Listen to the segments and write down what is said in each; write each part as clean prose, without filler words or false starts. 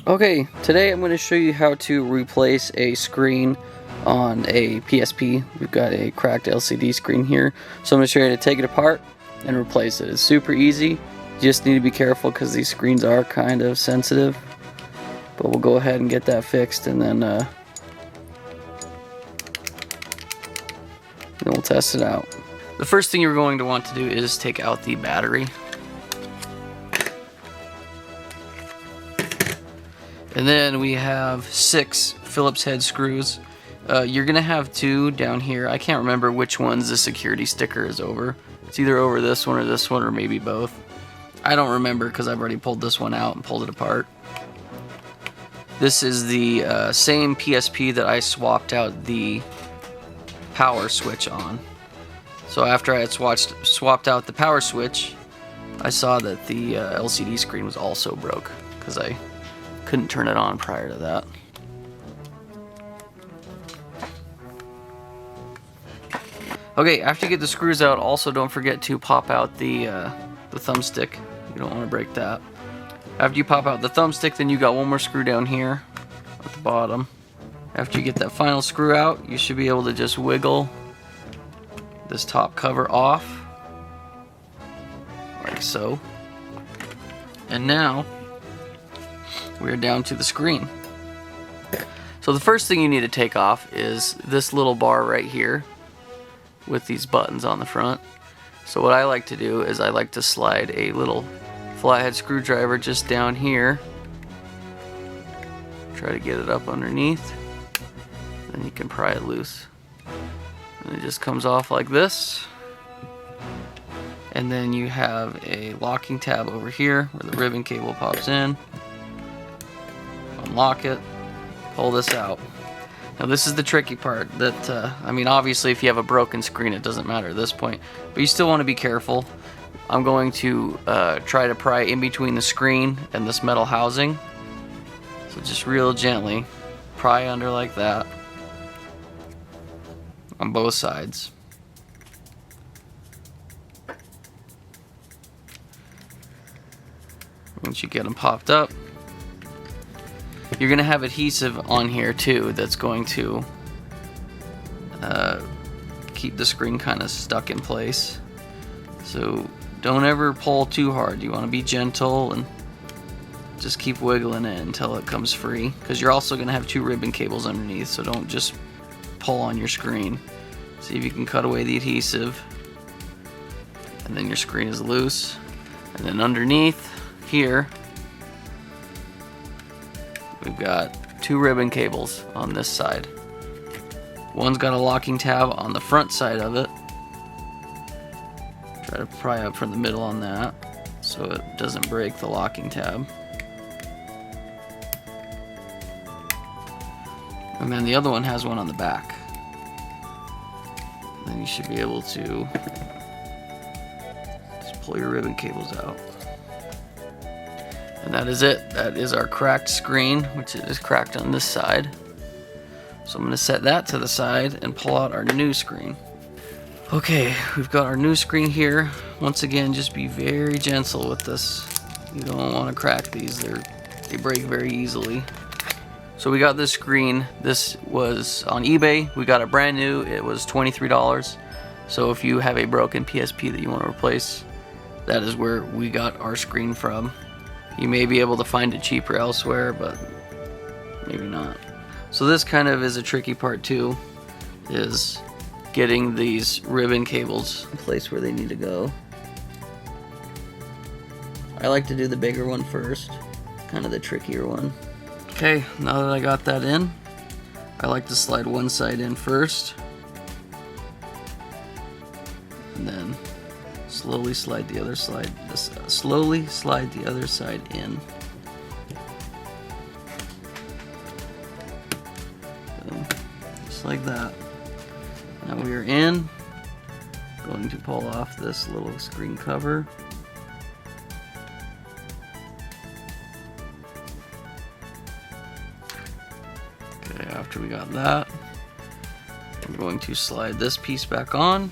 Okay, today I'm going to show you how to replace a screen on a PSP. We've got a cracked LCD screen here, so I'm going to show you how to take it apart and replace it. It's super easy. You just need to be careful because these screens are kind of sensitive, but we'll go ahead and get that fixed, and then we'll test it out. The first thing you're going to want to do is take out the battery. And then we have 6 Phillips head screws. You're going to have 2 down here. I can't remember which ones the security sticker is over. It's either over this one, or maybe both. I don't remember because I've already pulled this one out and pulled it apart. This is the same PSP that I swapped out the power switch on. So after I had swapped out the power switch, I saw that the LCD screen was also broke because I couldn't turn it on prior to that. Okay, after you get the screws out, also don't forget to pop out the thumbstick. You don't want to break that. After you pop out the thumbstick, then you got one more screw down here at the bottom. After you get that final screw out, you should be able to just wiggle this top cover off, like so. And now we're down to the screen. So the first thing you need to take off is this little bar right here with these buttons on the front. So what I like to do is I like to slide a little flathead screwdriver just down here. Try to get it up underneath. Then you can pry it loose. And it just comes off like this. And then you have a locking tab over here where the ribbon cable pops in. Unlock it, pull this out. Now this is the tricky part that, I mean, obviously if you have a broken screen it doesn't matter at this point, but you still want to be careful. I'm going to try to pry in between the screen and this metal housing. So just real gently pry under like that on both sides. Once you get them popped up, you're going to have adhesive on here too that's going to keep the screen kind of stuck in place. So don't ever pull too hard. You want to be gentle and just keep wiggling it until it comes free, because you're also going to have 2 ribbon cables underneath, so don't just pull on your screen. See if you can cut away the adhesive, and then your screen is loose. And then underneath here we've got 2 ribbon cables on this side. One's got a locking tab on the front side of it. Try to pry up from the middle on that so it doesn't break the locking tab. And then the other one has one on the back. And then you should be able to just pull your ribbon cables out. And that is it. That is our cracked screen, which is cracked on this side. So I'm going to set that to the side and pull out our new screen. Okay, we've got our new screen here. Once again, just be very gentle with this. You don't want to crack these. They break very easily. So we got this screen. This was on eBay. We got it brand new. It was $23. So if you have a broken PSP that you want to replace, that is where we got our screen from. You may be able to find it cheaper elsewhere, but maybe not. So this kind of is a tricky part too, is getting these ribbon cables in place where they need to go. I like to do the bigger one first, kind of the trickier one. Okay, now that I got that in, I like to slide one side in first, and then slowly slide the other side. Slowly slide the other side in. Boom. Just like that. Now we are in. Going to pull off this little screen cover. Okay, after we got that, we're going to slide this piece back on.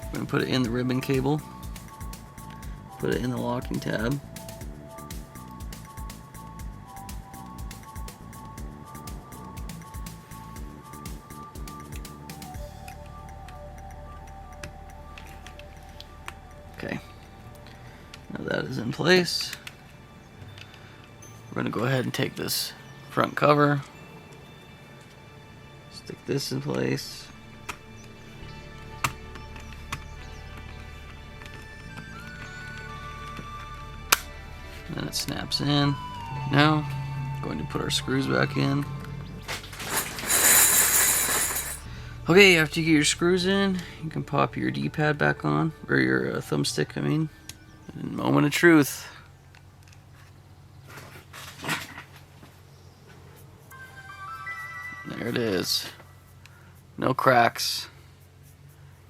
I'm going to put it in the ribbon cable, put it in the locking tab, is in place. We're going to go ahead and take this front cover, stick this in place. Then it snaps in. Now, going to put our screws back in. Okay, after you get your screws in, you can pop your D-pad back on, or your thumbstick, I mean. And moment of truth. There it is. No cracks.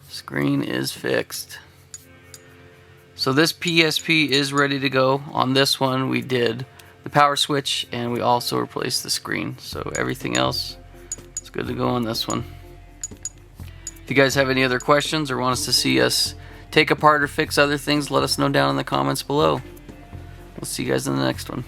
Screen is fixed. So this PSP is ready to go. On this one we did the power switch and we also replaced the screen. So everything else is good to go on this one. If you guys have any other questions or want us to see us take apart or fix other things, let us know down in the comments below. We'll see you guys in the next one.